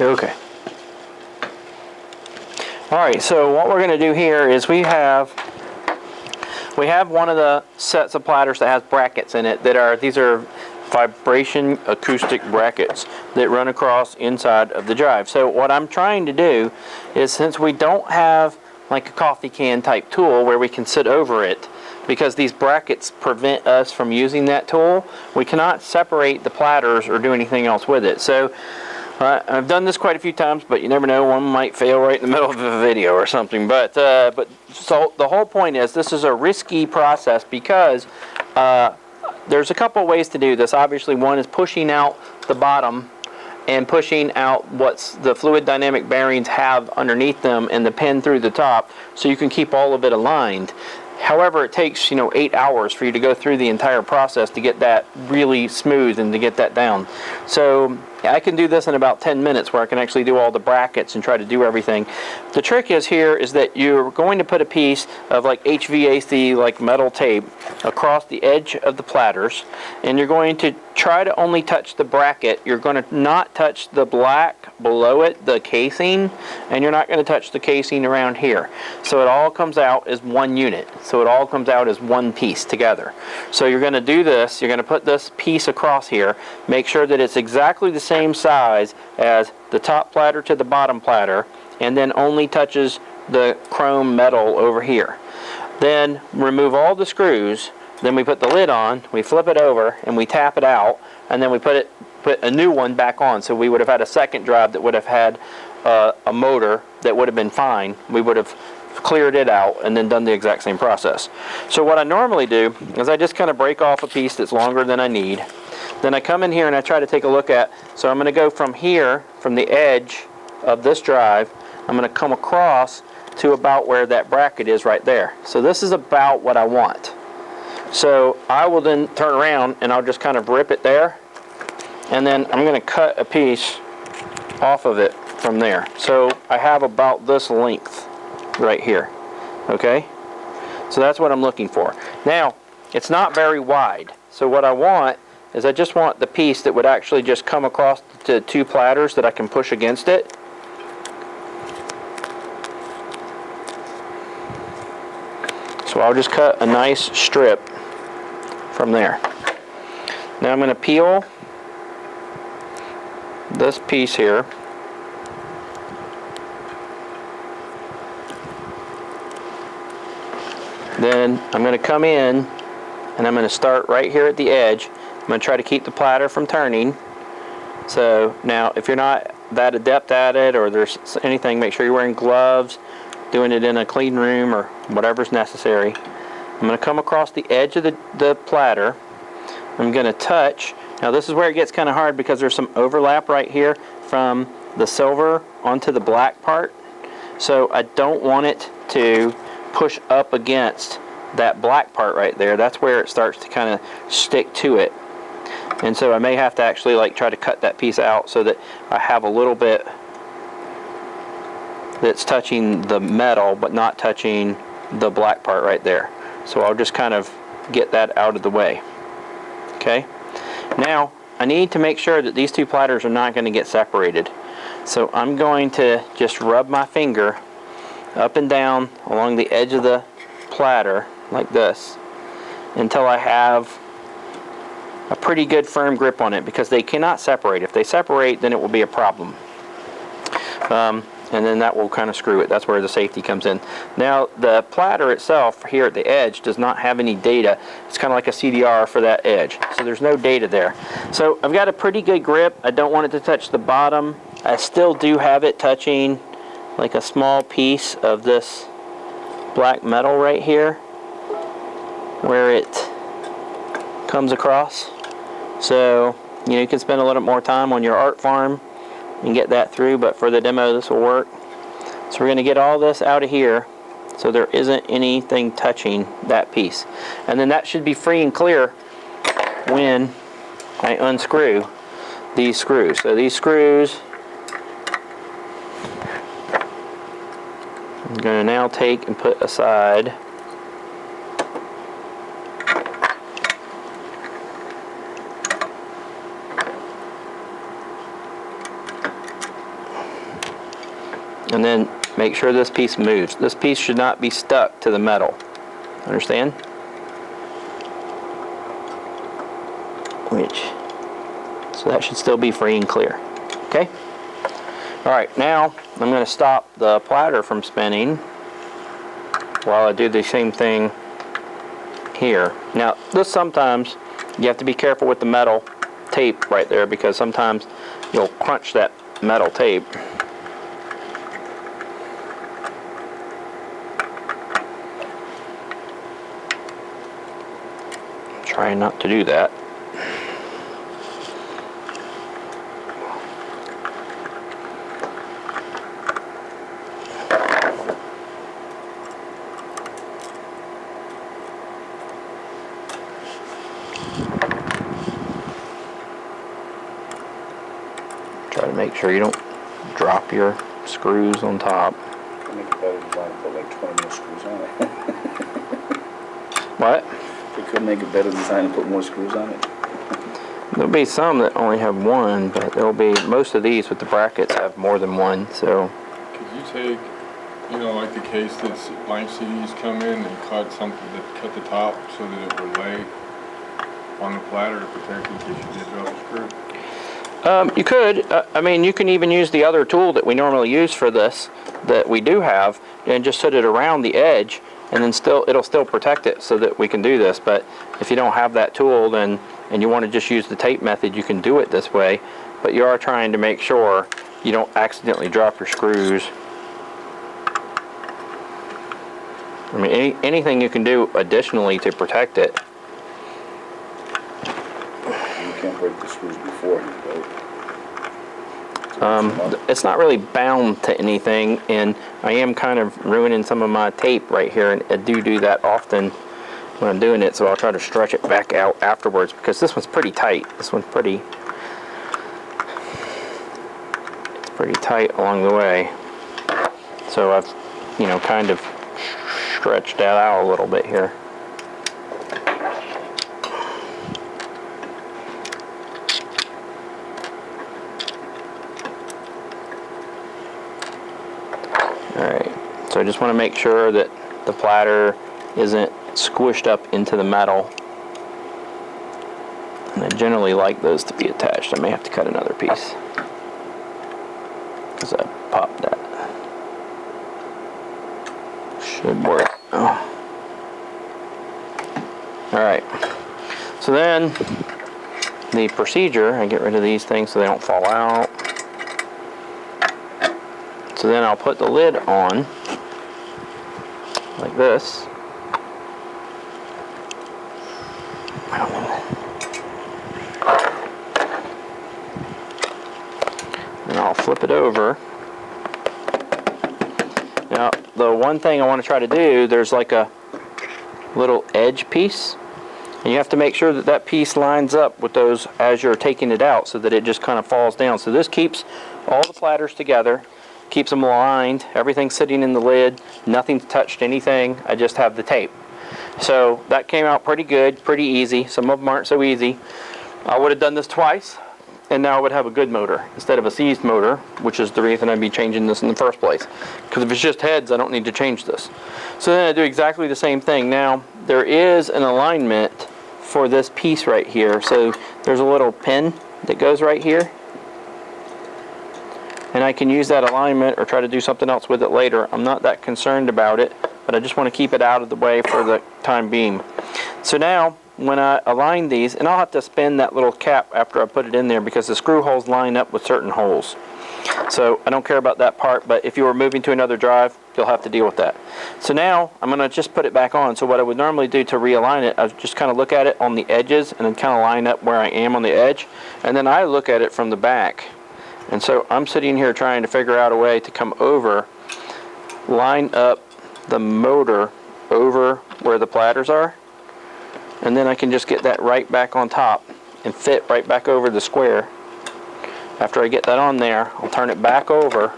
Okay. All right, so what we're going to do here is we have one of the sets of platters that has brackets in it these are vibration acoustic brackets that run across inside of the drive. So what I'm trying to do is, since we don't have like a coffee can type tool where we can sit over it, because these brackets prevent us from using that tool, we cannot separate the platters or do anything else with it. So I've done this quite a few times, but you never know, one might fail right in the middle of a video or something. But so the whole point is, this is a risky process because there's a couple ways to do this. Obviously, one is pushing out the bottom and pushing out what's the fluid dynamic bearings have underneath them and the pin through the top, so you can keep all of it aligned. However, it takes 8 hours for you to go through the entire process to get that really smooth and to get that down. So I can do this in about 10 minutes, where I can actually do all the brackets and try to do everything. The trick is that you're going to put a piece of like HVAC, like metal tape, across the edge of the platters, and you're going to try to only touch the bracket. You're going to not touch the black below it, the casing, and you're not going to touch the casing around here. So it all comes out as one unit. So it all comes out as one piece together. So you're going to do this. You're going to put this piece across here. Make sure that it's exactly the same size as the top platter to the bottom platter, and then only touches the chrome metal over here. Then remove all the screws. Then we put the lid on, we flip it over, and we tap it out, and then we put a new one back on. So we would have had a second drive that would have had a motor that would have been fine. We would have cleared it out and then done the exact same process. So what I normally do is I just kind of break off a piece that's longer than I need. Then I come in here and I try to take a look at, so I'm going to go from here, from the edge of this drive, I'm going to come across to about where that bracket is right there. So this is about what I want. So I will then turn around and I'll just kind of rip it there, and then I'm going to cut a piece off of it from there. So I have about this length right here. Okay, so that's what I'm looking for. Now it's not very wide, so what I want is I just want the piece that would actually just come across the two platters that I can push against it. So I'll just cut a nice strip from there. Now I'm going to peel this piece here. Then I'm going to come in and I'm going to start right here at the edge. I'm going to try to keep the platter from turning. So now, if you're not that adept at it, or there's anything, make sure you're wearing gloves, doing it in a clean room or whatever's necessary. I'm going to come across the edge of the platter. I'm going to touch. Now this is where it gets kind of hard because there's some overlap right here from the silver onto the black part. So I don't want it to push up against that black part right there. That's where it starts to kind of stick to it. And so I may have to actually like try to cut that piece out so that I have a little bit that's touching the metal but not touching the black part right there. So I'll just kind of get that out of the way. Okay, now I need to make sure that these two platters are not going to get separated. So I'm going to just rub my finger up and down along the edge of the platter like this until I have a pretty good firm grip on it, because they cannot separate. If they separate, then it will be a problem. And then that will kind of screw it. That's where the safety comes in. Now the platter itself here at the edge does not have any data. It's kind of like a CDR for that edge. So there's no data there. So I've got a pretty good grip. I don't want it to touch the bottom. I still do have it touching like a small piece of this black metal right here where it comes across. So you can spend a little more time on your art farm and get that through, but for the demo this will work. So we're going to get all this out of here so there isn't anything touching that piece, and then that should be free and clear when I unscrew these screws. So these screws I'm going to now take and put aside. And then make sure this piece moves. This piece should not be stuck to the metal. Understand? So that should still be free and clear. Okay? Alright, now I'm going to stop the platter from spinning while I do the same thing here. Now, this sometimes you have to be careful with the metal tape right there, because sometimes you'll crunch that metal tape. Trying not to do that. Try to make sure you don't drop your screws on top. I make a better design and put like 20 more screws on it. What? We could make a better design and put more screws on it. There'll be some that only have one, but there'll be most of these with the brackets have more than one. So could you take, you know, like the case that blank CDs come in and cut something that cut the top so that it would lay on the platter to protect in case you did drop a screw? You could. I mean, you can even use the other tool that we normally use for this, that we do have, and just set it around the edge, and then it'll still protect it so that we can do this. But if you don't have that tool, then and you want to just use the tape method, you can do it this way. But you are trying to make sure you don't accidentally drop your screws. I mean, anything you can do additionally to protect it. You can't break the screws beforehand, right? It's not really bound to anything, and I am kind of ruining some of my tape right here, and I do that often when I'm doing it, so I'll try to stretch it back out afterwards, because this one's pretty tight. This one's pretty tight along the way. So I've, you know, kind of stretched that out a little bit here. Alright, so I just want to make sure that the platter isn't squished up into the metal. And I generally like those to be attached. I may have to cut another piece, because I popped that. Should work. Oh. Alright, so then the procedure, I get rid of these things so they don't fall out. So then I'll put the lid on like this. And I'll flip it over. Now, the one thing I want to try to do, there's like a little edge piece, and you have to make sure that that piece lines up with those as you're taking it out, so that it just kind of falls down. So this keeps all the platters together, keeps them aligned, everything's sitting in the lid, nothing's touched anything, I just have the tape. So that came out pretty good, pretty easy. Some of them aren't so easy. I would have done this twice, and now I would have a good motor instead of a seized motor, which is the reason I'd be changing this in the first place. Because if it's just heads, I don't need to change this. So then I do exactly the same thing. Now, there is an alignment for this piece right here. So there's a little pin that goes right here. And I can use that alignment or try to do something else with it later. I'm not that concerned about it, but I just want to keep it out of the way for the time being. So now, when I align these, and I'll have to spin that little cap after I put it in there, because the screw holes line up with certain holes. So I don't care about that part, but if you were moving to another drive, you'll have to deal with that. So now I'm going to just put it back on. So what I would normally do to realign it, I just kind of look at it on the edges and then kind of line up where I am on the edge, and then I look at it from the back. And so I'm sitting here trying to figure out a way to come over, line up the motor over where the platters are, and then I can just get that right back on top and fit right back over the square. After I get that on there, I'll turn it back over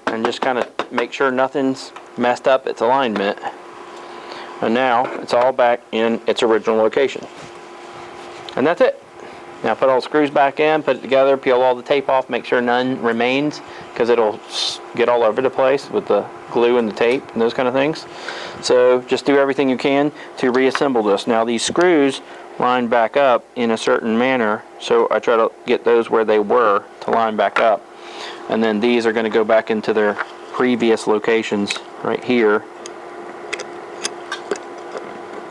and just kind of make sure nothing's messed up its alignment. And now it's all back in its original location. And that's it. Now put all the screws back in, put it together, peel all the tape off, make sure none remains, because it'll get all over the place with the glue and the tape and those kind of things. So just do everything you can to reassemble this. Now these screws line back up in a certain manner, so I try to get those where they were to line back up. And then these are going to go back into their previous locations right here.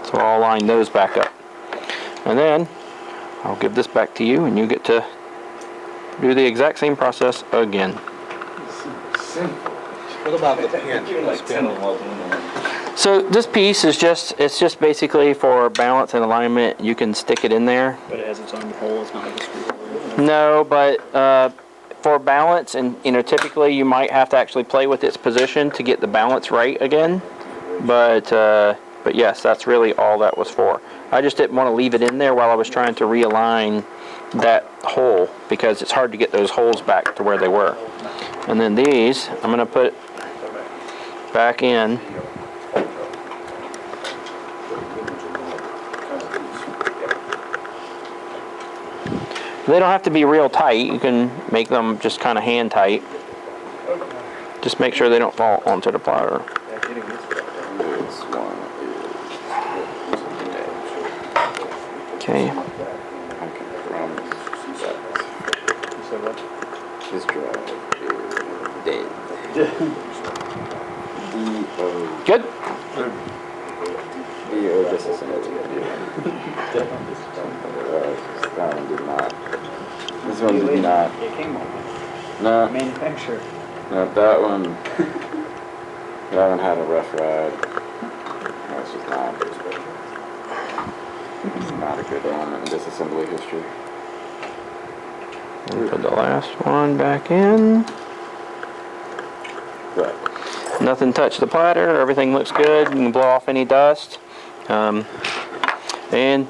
So I'll line those back up. And then I'll give this back to you and you get to do the exact same process again. What about the pin? So this piece is just basically for balance and alignment. You can stick it in there. But it has its own hole, it's not like a screwdriver. No, but for balance, and typically you might have to actually play with its position to get the balance right again. But yes, that's really all that was for. I just didn't want to leave it in there while I was trying to realign that hole, because it's hard to get those holes back to where they were. And then these, I'm going to put back in. They don't have to be real tight. You can make them just kind of hand tight. Just make sure they don't fall onto the platter. Okay. This drive is dead. Good? This is that one did not. This one did not. It came on No, manufacturer. no, that one had a rough ride. That's just not. It's not a good element in disassembly history. And put the last one back in. Right. Nothing touched the platter. Everything looks good. You can blow off any dust. And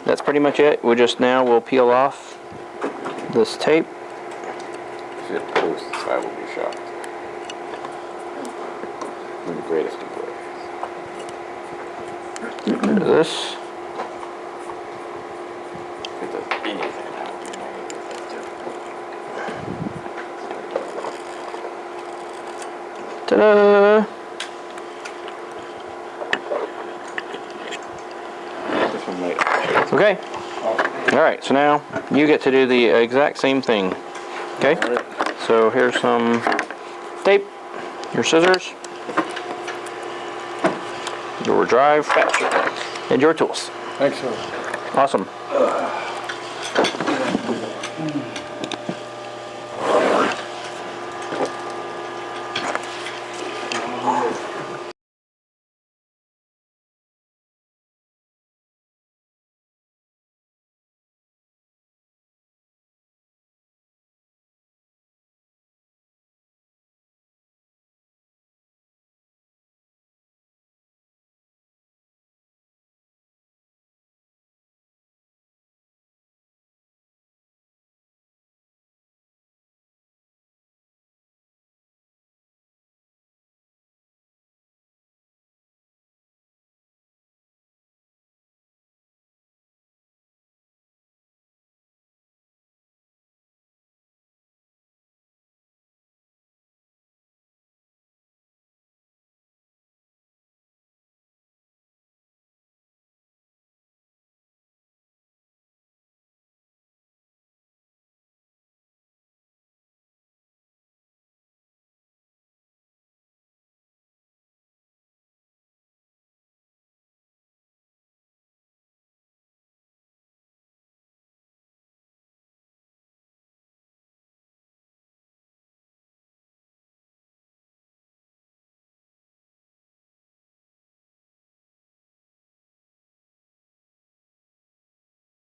that's pretty much it. We'll peel off this tape. If it posts, I will be shocked. In the greatest of ways. Get rid of this. If it does anything now. Ta-da! This one might. Okay. Alright, so now you get to do the exact same thing. Okay? So here's some tape, your scissors, your drive, and your tools. Thanks, sir. Awesome.